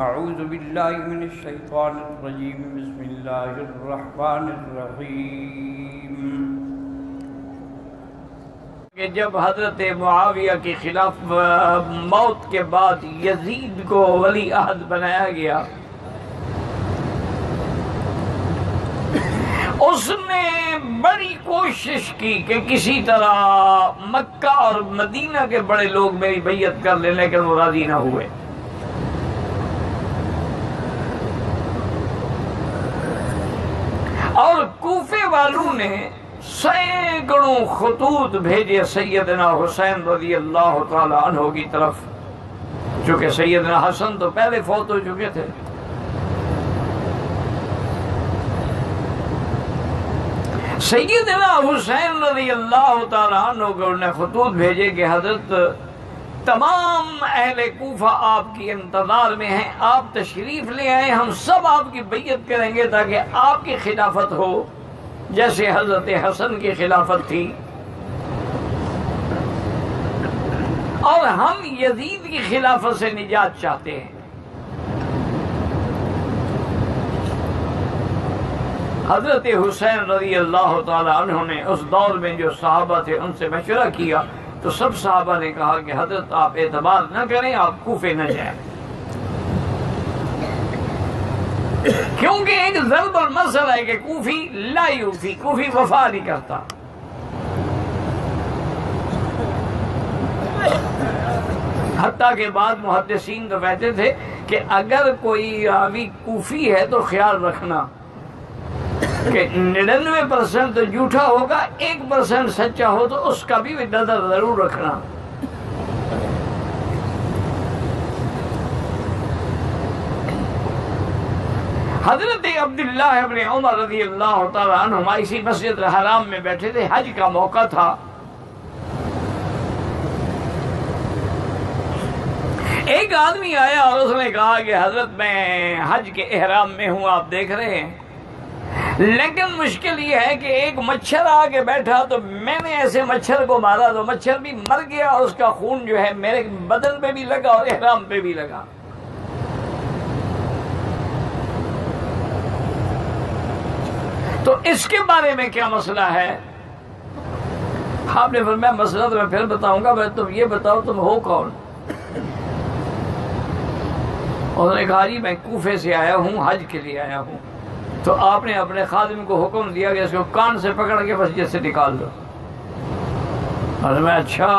اعوذ باللہ من الشیطان الرجیم بسم اللہ الرحمن الرحیم۔ کہ جب حضرت معاویہ کی خلاف موت کے بعد یزید کو ولی عہد بنایا گیا، اس نے بڑی کوشش کی کہ کسی طرح مکہ اور مدینہ کے بڑے لوگ میری بیعت کر لیں، لیکن وہ راضی نہ ہوئے۔ اور کوفے والوں نے سینکڑوں خطوط بھیجے سیدنا حسین رضی اللہ تعالی عنہ کی طرف، چونکہ سیدنا حسن تو پہلے فوت ہو چکے تھے۔ سیدنا حسین رضی اللہ تعالی عنہ کو انہوں نے خطوط بھیجے کہ حضرت تمام اہل کوفہ آپ کی انتظار میں ہیں، آپ تشریف لے آئیں، ہم سب آپ کی بیعت کریں گے تاکہ آپ کی خلافت ہو جیسے حضرت حسن کی خلافت تھی، اور ہم یزید کی خلافت سے نجات چاہتے ہیں۔ حضرت حسین رضی اللہ تعالی عنہ نے اس دور میں جو صحابہ تھے ان سے مشورہ کیا تو سب صحابہ نے کہا کہ حضرت آپ اعتبار نہ کریں، آپ کوفے نہ جائیں، کیونکہ ایک ضرب المثل ہے کہ کوفی لا یوفی، کوفی وفا نہیں کرتا۔ حتیٰ کہ بعض محدثین تو کہتے تھے کہ اگر کوئی راوی کوفی ہے تو خیال رکھنا کہ 99% تو جھوٹا ہوگا، 1% سچا ہو تو اس کا بھی نظر ضرور رکھنا۔ حضرت عبداللہ ابن عمر رضی اللہ تعالی عنہما اسی مسجد الحرام میں بیٹھے تھے، حج کا موقع تھا۔ ایک آدمی آیا اور اس نے کہا کہ حضرت میں حج کے احرام میں ہوں، آپ دیکھ رہے ہیں، لیکن مشکل یہ ہے کہ ایک مچھر آ کے بیٹھا تو میں نے ایسے مچھر کو مارا تو مچھر بھی مر گیا اور اس کا خون جو ہے میرے بدن پہ بھی لگا اور احرام پہ بھی لگا۔ تو اس کے بارے میں کیا مسئلہ ہے؟ آپ نے فرمایا مسئلہ تو میں پھر بتاؤں گا، بس تم یہ بتاؤ تم ہو کون؟ انہوں نے کہا جی میں کوفے سے آیا ہوں، حج کے لیے آیا ہوں۔ تو آپ نے اپنے خادم کو حکم دیا کہ اس کو کان سے پکڑ کے مسجد سے نکال دو۔ اور میں اچھا،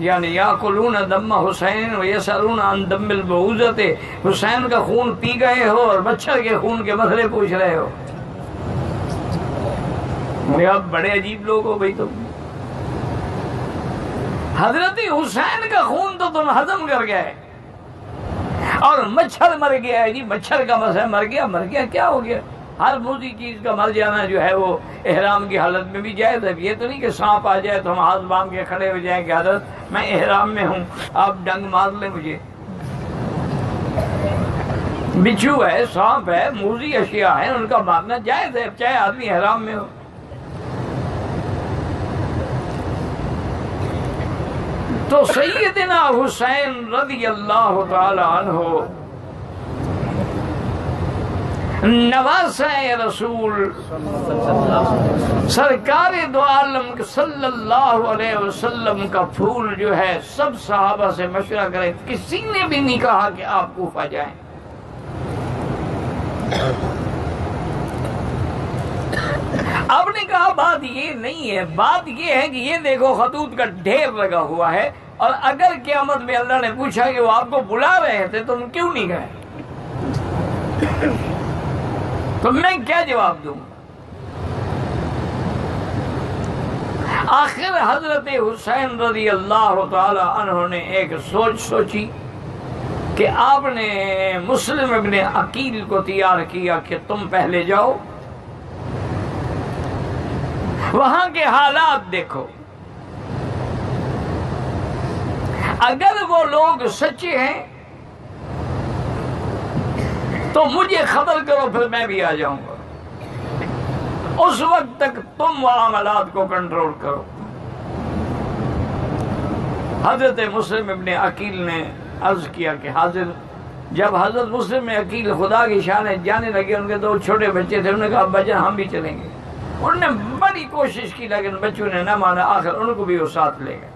یعنی یاکلون دم حسین ویسألون عن دم البعوضۃ، حسین کا خون پی گئے ہو اور مچھر کے خون کے مسئلے پوچھ رہے ہو؟ اب بڑے عجیب لوگ ہو بھائی تم۔ حضرت حسین کا خون تو تم ہضم کر گئے اور مچھر مر گیا ہے جی، مچھر کا مسئلہ مر گیا کیا ہو گیا؟ ہر موذی چیز کا مر جانا جو ہے وہ احرام کی حالت میں بھی جائز ہے۔ یہ تو نہیں کہ سانپ آ جائے تو ہم ہاتھ باندھ کے کھڑے ہو جائیں کہ حضرت میں احرام میں ہوں، آپ ڈنگ مار لیں مجھے۔ بچھو ہے، سانپ ہے، موذی اشیاء ہیں، ان کا مارنا جائز ہے چاہے آدمی احرام میں ہو۔ تو سیدنا حسین رضی اللہ تعالی عنہ نواسہ رسول سرکار دو عالم صلی اللہ علیہ وسلم کا پھول جو ہے، سب صحابہ سے مشورہ کرے، کسی نے بھی نہیں کہا کہ آپ کوفہ جائیں۔ آپ نے کہا بات یہ نہیں ہے، بات یہ ہے کہ یہ دیکھو خطوط کا ڈھیر لگا ہوا ہے، اور اگر قیامت میں اللہ نے پوچھا کہ وہ آپ کو بلا رہے تھے تم کیوں نہیں گئے تو میں کیا جواب دوں؟ آخر حضرت حسین رضی اللہ تعالی عنہ نے ایک سوچ سوچی کہ آپ نے مسلم ابن عقیل کو تیار کیا کہ تم پہلے جاؤ، وہاں کے حالات دیکھو، اگر وہ لوگ سچے ہیں تو مجھے خبر کرو، پھر میں بھی آ جاؤں گا، اس وقت تک تم معاملات کو کنٹرول کرو۔ حضرت مسلم ابن عقیل نے عرض کیا کہ حاضر جب حضرت مسلم عقیل خدا کی شان ہے جانے لگے، ان کے 2 چھوٹے بچے تھے، انہوں نے کہا ابا جان ہم بھی چلیں گے۔ انہوں نے بڑی کوشش کی لیکن بچوں نے نہ مانا، آخر ان کو بھی وہ ساتھ لے گئے۔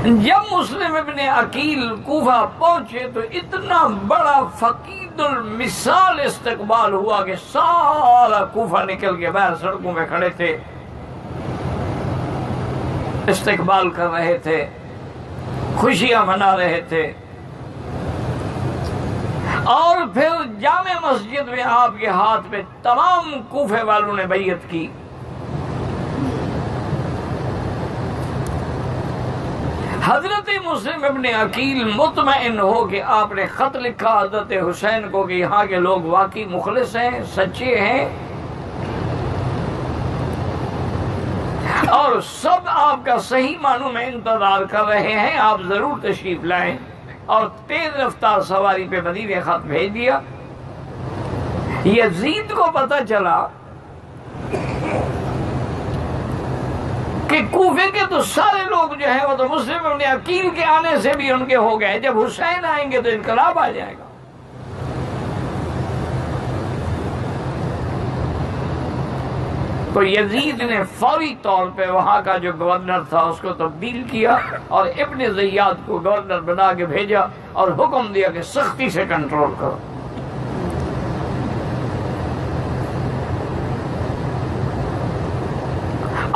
جب مسلم ابن عقیل کوفہ پہنچے تو اتنا بڑا فقید المثال استقبال ہوا کہ سارا کوفہ نکل کے باہر سڑکوں میں کھڑے تھے، استقبال کر رہے تھے، خوشیاں منا رہے تھے۔ اور پھر جامع مسجد میں آپ کے ہاتھ میں تمام کوفے والوں نے بیعت کی۔ حضرت مسلم ابن عقیل مطمئن ہو کہ آپ نے خط لکھا حضرت حسین کو کہ یہاں کے لوگ واقعی مخلص ہیں، سچے ہیں، اور سب آپ کا صحیح معنوں میں انتظار کر رہے ہیں، آپ ضرور تشریف لائیں۔ اور تیز رفتار سواری پہ مدینے خط بھیج دیا۔ یزید کو پتہ چلا کہ کوفے کے تو سارے لوگ جو ہیں وہ تو مسلم ابن عقیل کے آنے سے بھی ان کے ہو گئے، جب حسین آئیں گے تو انقلاب آ جائے گا۔ تو یزید نے فوری طور پہ وہاں کا جو گورنر تھا اس کو تبدیل کیا اور ابن زیاد کو گورنر بنا کے بھیجا اور حکم دیا کہ سختی سے کنٹرول کرو۔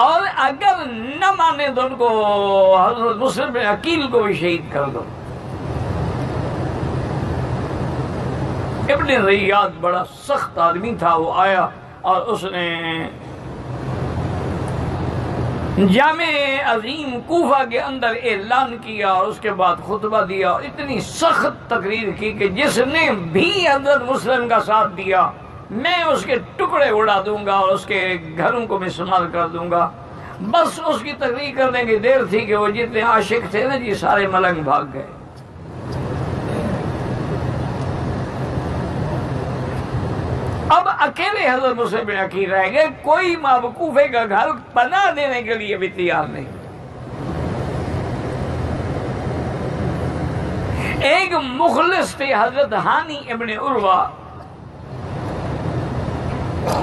اور اگر نہ مانے تو ان کو حضرت مسلم بن عقیل کو بھی شہید کر دو۔ ابن زیاد بڑا سخت آدمی تھا، وہ آیا اور اس نے جامع عظیم کوفہ کے اندر اعلان کیا اور اس کے بعد خطبہ دیا، اور اتنی سخت تقریر کی کہ جس نے بھی حضرت مسلم کا ساتھ دیا میں اس کے ٹکڑے اڑا دوں گا اور اس کے گھروں کو مسمار کر دوں گا۔ بس اس کی تقریر کرنے کی دیر تھی کہ وہ جتنے عاشق تھے نا جی سارے ملنگ بھاگ گئے۔ اب اکیلے حضرت مسلم بن عقیل رہ گئے، کوئی کوفے کا گھر پناہ دینے کے لیے بھی تیار نہیں۔ ایک مخلص تھے حضرت ہانی ابن عروہ،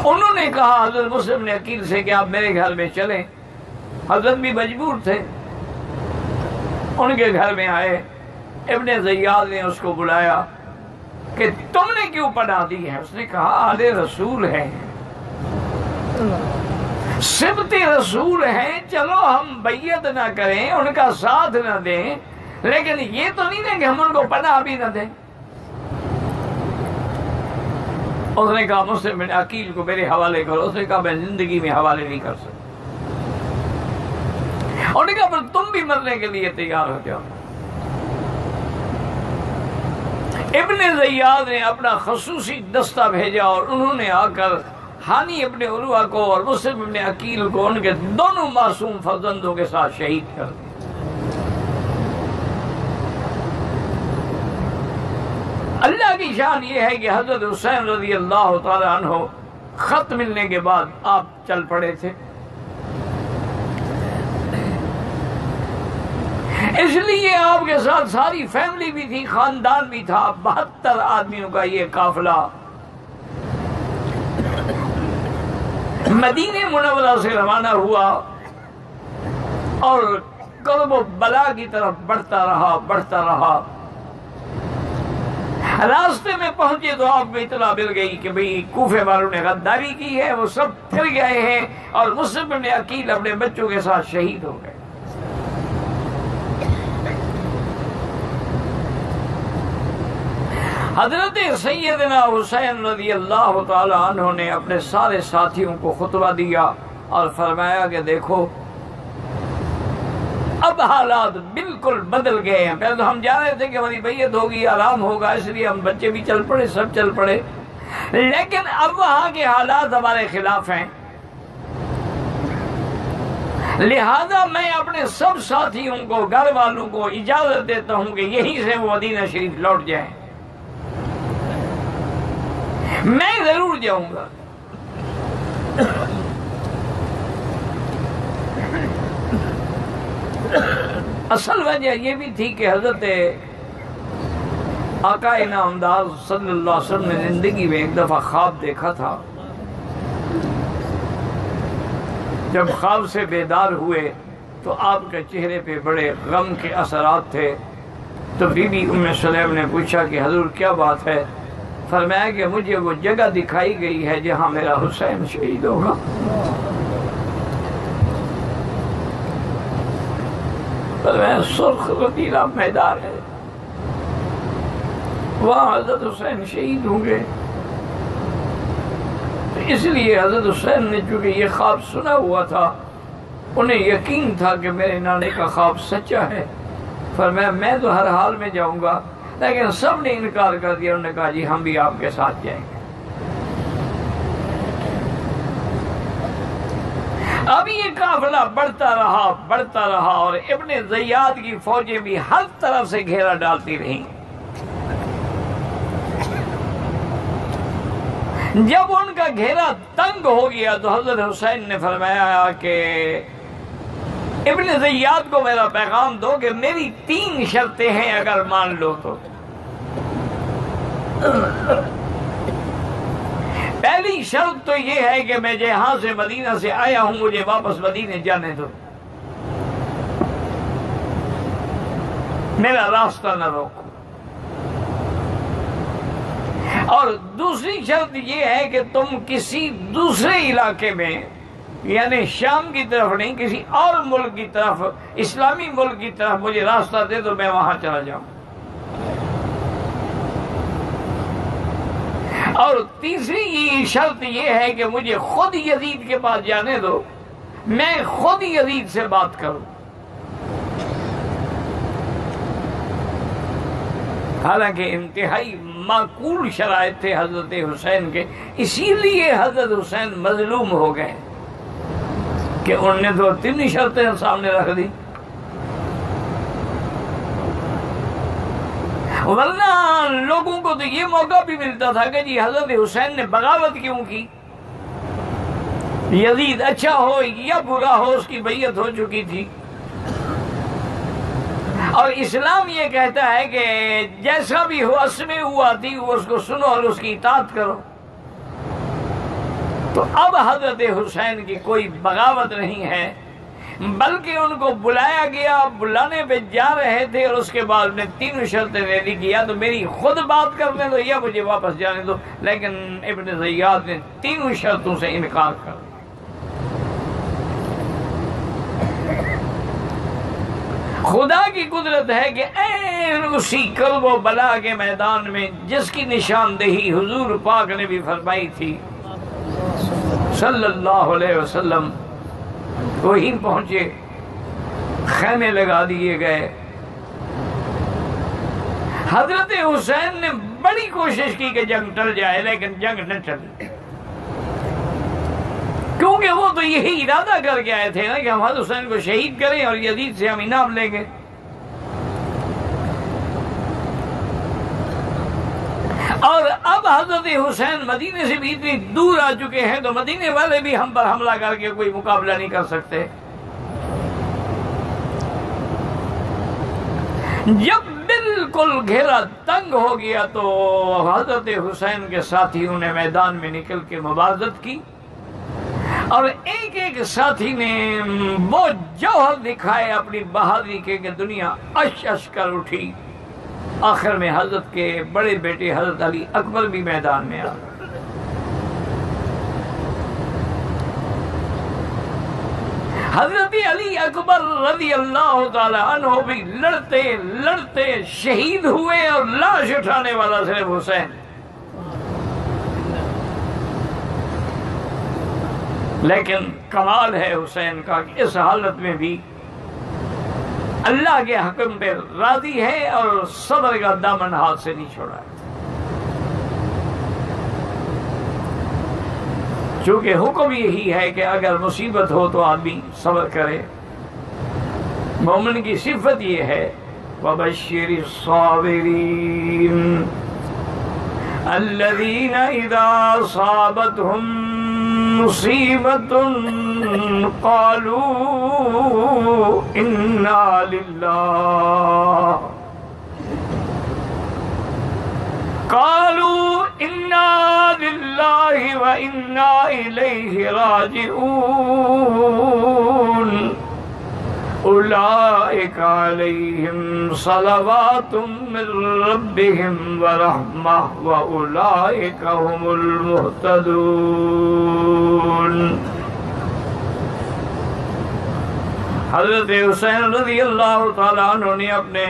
انہوں نے کہا حضرت مسلم بن عقیل سے کہ آپ میرے گھر میں چلیں۔ حضرت بھی مجبور تھے، ان کے گھر میں آئے۔ ابن زیاد نے اس کو بلایا کہ تم نے کیوں پناہ دی ہے؟ اس نے کہا آل رسول ہیں، سبط رسول ہیں، چلو ہم بیعت نہ کریں، ان کا ساتھ نہ دیں، لیکن یہ تو نہیں ہے کہ ہم ان کو پناہ بھی نہ دیں۔ اس نے کہا مسلم بن عقیل کو میرے حوالے کرو۔ اس نے کہا میں زندگی میں حوالے نہیں کر سکتا۔ انہوں نے کہا پر تم بھی مرنے کے لیے تیار ہو جاؤ۔ ابن زیاد نے اپنا خصوصی دستہ بھیجا اور انہوں نے آ کر ہانی ابن عروہ کو اور مسلم ابن عقیل کو ان کے دونوں معصوم فرزندوں کے ساتھ شہید کر دیا۔ اللہ کی شان یہ ہے کہ حضرت حسین رضی اللہ تعالی عنہ خط ملنے کے بعد آپ چل پڑے تھے، اس لیے آپ کے ساتھ ساری فیملی بھی تھی، خاندان بھی تھا۔ 72 آدمیوں کا یہ قافلہ مدینہ منورہ سے روانہ ہوا اور کرب و بلا کی طرف بڑھتا رہا۔ راستے میں پہنچے تو آپ کو اطلاع مل گئی کہ بھئی کوفے والوں نے غداری کی ہے، وہ سب پھر گئے ہیں اور مسلم بن عقیل اپنے بچوں کے ساتھ شہید ہو گئے۔ حضرت سیدنا حسین رضی اللہ تعالی عنہ نے اپنے سارے ساتھیوں کو خطبہ دیا اور فرمایا کہ دیکھو اب حالات بالکل بدل گئے ہیں۔ پہلے تو ہم جا رہے تھے کہ ہماری بیعت ہوگی، آرام ہوگا، اس لیے ہم بچے بھی چل پڑے، سب چل پڑے، لیکن اب وہاں کے حالات ہمارے خلاف ہیں، لہذا میں اپنے سب ساتھیوں کو، گھر والوں کو اجازت دیتا ہوں کہ یہیں سے وہ مدینہ شریف لوٹ جائیں۔ میں ضرور جاؤں گا۔ اصل وجہ یہ بھی تھی کہ حضرت آقا انعامدار صلی اللہ علیہ وسلم نے زندگی میں ایک دفعہ خواب دیکھا تھا. جب خواب سے بیدار ہوئے تو آپ کے چہرے پہ بڑے غم کے اثرات تھے. تو بی بی ام سلیم نے پوچھا کہ حضور کیا بات ہے؟ فرمایا کہ مجھے وہ جگہ دکھائی گئی ہے جہاں میرا حسین شہید ہوگا. فرمایا سرخ رتیلا میدان ہے، وہاں حضرت حسین شہید ہوں گے. اس لیے حضرت حسین نے چونکہ یہ خواب سنا ہوا تھا، انہیں یقین تھا کہ میرے نانے کا خواب سچا ہے. فرمایا میں تو ہر حال میں جاؤں گا، لیکن سب نے انکار کر دیا. انہوں نے کہا جی ہم بھی آپ کے ساتھ جائیں گے. اب یہ قافلہ بڑھتا رہا اور ابن زیاد کی فوجیں بھی ہر طرف سے گھیرا ڈالتی رہیں. جب ان کا گھیرا تنگ ہو گیا تو حضرت حسین نے فرمایا کہ ابن زیاد کو میرا پیغام دو کہ میری 3 شرطیں ہیں، اگر مان لو تو. پہلی شرط تو یہ ہے کہ میں جہاں سے مدینہ سے آیا ہوں مجھے واپس مدینہ جانے دو، میرا راستہ نہ روکو. اور دوسری شرط یہ ہے کہ تم کسی دوسرے علاقے میں، یعنی شام کی طرف نہیں، کسی اور ملک کی طرف، اسلامی ملک کی طرف مجھے راستہ دے دو، میں وہاں چلا جاؤں. اور تیسری شرط یہ ہے کہ مجھے خود یزید کے پاس جانے دو، میں خود یزید سے بات کروں. حالانکہ انتہائی معقول شرائط تھے حضرت حسین کے، اسی لیے حضرت حسین مظلوم ہو گئے کہ انہوں نے تو 3 شرطیں سامنے رکھ دی. ورنہ لوگوں کو تو یہ موقع بھی ملتا تھا کہ جی حضرت حسین نے بغاوت کیوں کی؟ یزید اچھا ہو یا برا ہو، اس کی بیعت ہو چکی تھی. اور اسلام یہ کہتا ہے کہ جیسا بھی ہو اسمع واطیع، اس کو سنو اور اس کی اطاعت کرو. تو اب حضرت حسین کی کوئی بغاوت نہیں ہے، بلکہ ان کو بلایا گیا، بلانے پہ جا رہے تھے اور اس کے بعد نے 3 شرطیں دے دی کہ یا تو میری خود بات کرنے دو یا مجھے واپس جانے دو. لیکن ابن زیاد نے 3 شرطوں سے انکار کر دیا. خدا کی قدرت ہے کہ این اسی کرب و بلا کے میدان میں جس کی نشاندہی حضور پاک نے بھی فرمائی تھی صلی اللہ علیہ وسلم، وہیں پہنچے، خیمے لگا دیے گئے. حضرت حسین نے بڑی کوشش کی کہ جنگ ٹل جائے، لیکن جنگ نہ ٹلی، کیونکہ وہ تو یہی ارادہ کر کے آئے تھے نا کہ ہم حضرت حسین کو شہید کریں اور یزید سے ہم انعام لیں گے. اور اب حضرت حسین مدینے سے بھی اتنی دور آ چکے ہیں تو مدینے والے بھی ہم پر حملہ کر کے کوئی مقابلہ نہیں کر سکتے. جب بالکل گھیرا تنگ ہو گیا تو حضرت حسین کے ساتھیوں نے میدان میں نکل کے مبارزت کی، اور ایک ایک ساتھی نے وہ جوہر دکھائے اپنی بہادری کے کہ دنیا اش اش کر اٹھی. آخر میں حضرت کے بڑے بیٹے حضرت علی اکبر بھی میدان میں آ گئے. حضرت علی اکبر رضی اللہ تعالی عنہ بھی لڑتے لڑتے شہید ہوئے، اور لاش اٹھانے والا صرف حسین. لیکن کمال ہے حسین کا کہ اس حالت میں بھی اللہ کے حکم پہ راضی ہے اور صبر کا دامن ہاتھ سے نہیں چھوڑا ہے. چونکہ حکم یہی ہے کہ اگر مصیبت ہو تو آدمی صبر کرے. مومن کی صفت یہ ہے وَبَشِّرِ الصَّابِرِينَ الَّذِينَ إِذَا أَصَابَتْهُم مصیبۃ قالوا انا للہ قالوا انا للہ وانا الیہ راجعون اولئک علیہم صلوات من ربہم ورحمہ واولئک هم المہتدون۔ حضرت حسین رضی اللہ تعالیٰ عنہ نے اپنے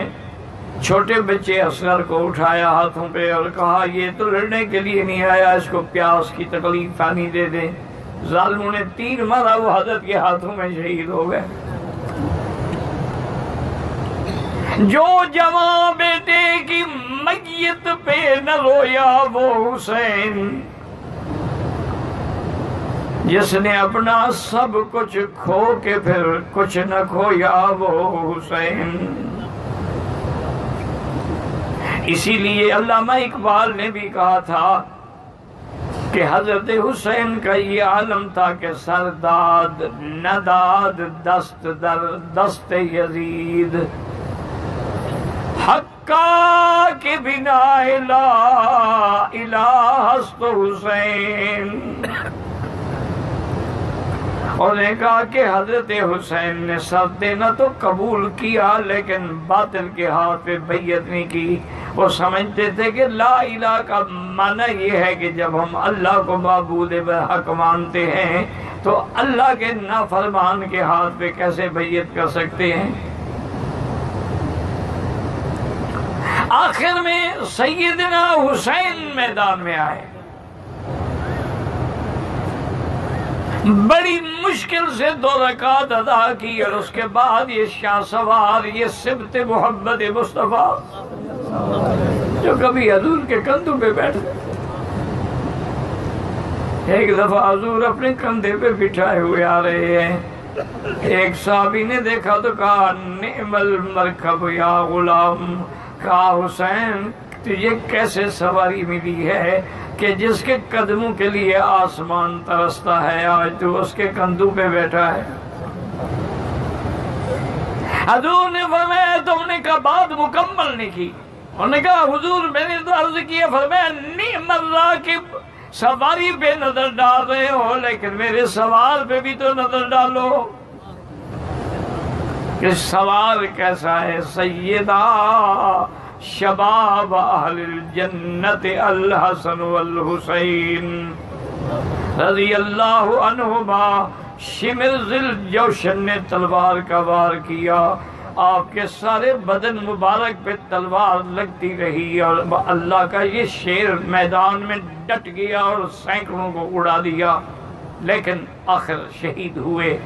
چھوٹے بچے اصغر کو اٹھایا ہاتھوں پہ اور کہا یہ تو لڑنے کے لیے نہیں آیا، اس کو پیاس کی تکلیف پانی دے دیں۔ ظالموں نے تیر مارا، وہ حضرت کے ہاتھوں میں شہید ہو گئے۔ جو جوان بیٹے کی میت پہ نہ رویا وہ حسین، جس نے اپنا سب کچھ کھو کے پھر کچھ نہ کھویا وہ حسین۔ اسی لیے علامہ اقبال نے بھی کہا تھا کہ حضرت حسین کا یہ عالم تھا کہ سرداد نداد دست در دست یزید، حقا کے بنا لا الہ است حسین۔ اور نے کہا کہ حضرت حسین نے سر دینا تو قبول کیا لیکن باطل کے ہاتھ پہ بیعت نہیں کی۔ وہ سمجھتے تھے کہ لا الہ کا معنی یہ ہے کہ جب ہم اللہ کو معبود برحق مانتے ہیں تو اللہ کے نافرمان کے ہاتھ پہ کیسے بیعت کر سکتے ہیں۔ آخر میں سیدنا حسین میدان میں آئے، بڑی مشکل سے 2 رکعت ادا کی اور اس کے بعد یہ شاہ سوار، یہ سبت محبت مصطفیٰ جو کبھی حضور کے کندھوں پہ بیٹھتے، ایک دفعہ حضور اپنے کندھے پہ بٹھائے ہوئے آ رہے ہیں۔ ایک صحابی نے دیکھا تو کہا نعم المرکب یا غلام، کہا حسین تجھے کیسے سواری ملی ہے کہ جس کے قدموں کے لیے آسمان ترستا ہے آج تو اس کے کندھوں پہ بیٹھا ہے۔ حضور نے فرمایا تم نے کہا بات مکمل نہیں کی۔ انہوں نے کہا حضور میں نے تو عرض کیا، فرمایا نعم الراکب، سواری پہ نظر ڈال رہے ہو لیکن میرے سوار پہ بھی تو نظر ڈالو کہ سوار کیسا ہے۔ سیدہ شباب اہل الجنت الحسن والحسین رضی اللہ عنہما، شمر ذی الجوشن نے تلوار کا وار کیا، آپ کے سارے بدن مبارک پہ تلوار لگتی رہی اور اللہ کا یہ شیر میدان میں ڈٹ گیا اور سینکڑوں کو اڑا دیا، لیکن آخر شہید ہوئے۔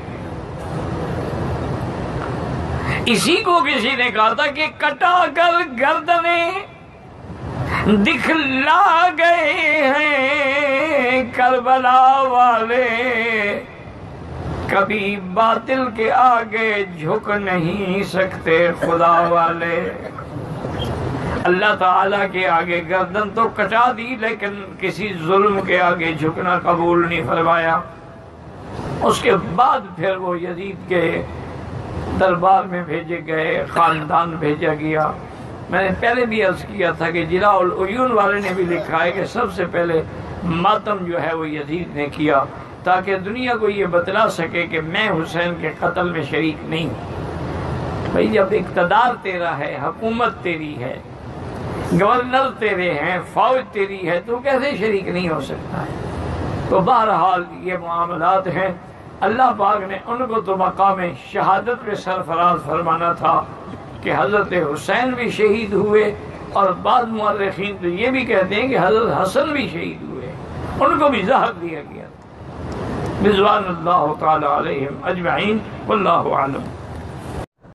اسی کو کسی نے کہا تھا کہ کٹا کر گردنیں دکھلا گئے ہیں کربلا والے، کبھی باطل کے آگے جھک نہیں سکتے خدا والے۔ اللہ تعالیٰ کے آگے گردن تو کٹا دی لیکن کسی ظلم کے آگے جھکنا قبول نہیں فرمایا۔ اس کے بعد پھر وہ یزید کے دربار میں بھیجے گئے، خاندان بھیجا گیا۔ میں نے پہلے بھی عرض کیا تھا کہ جلاء العیون والے نے بھی لکھا ہے کہ سب سے پہلے ماتم جو ہے وہ یزید نے کیا تاکہ دنیا کو یہ بتلا سکے کہ میں حسین کے قتل میں شریک نہیں ہوں۔ بھئی جب اقتدار تیرا ہے، حکومت تیری ہے، گورنر تیرے ہیں، فوج تیری ہے، تو کیسے شریک نہیں ہو سکتا ہے؟ تو بہرحال یہ معاملات ہیں۔ اللہ پاک نے ان کو تو مقام شہادت پہ سرفراز فرمانا تھا کہ حضرت حسین بھی شہید ہوئے، اور بعض مورخین تو یہ بھی کہتے ہیں کہ حضرت حسن بھی شہید ہوئے، ان کو بھی زہر دیا گیا۔ رضوان اللہ تعالی علیہم اجمعین، واللہ اعلم۔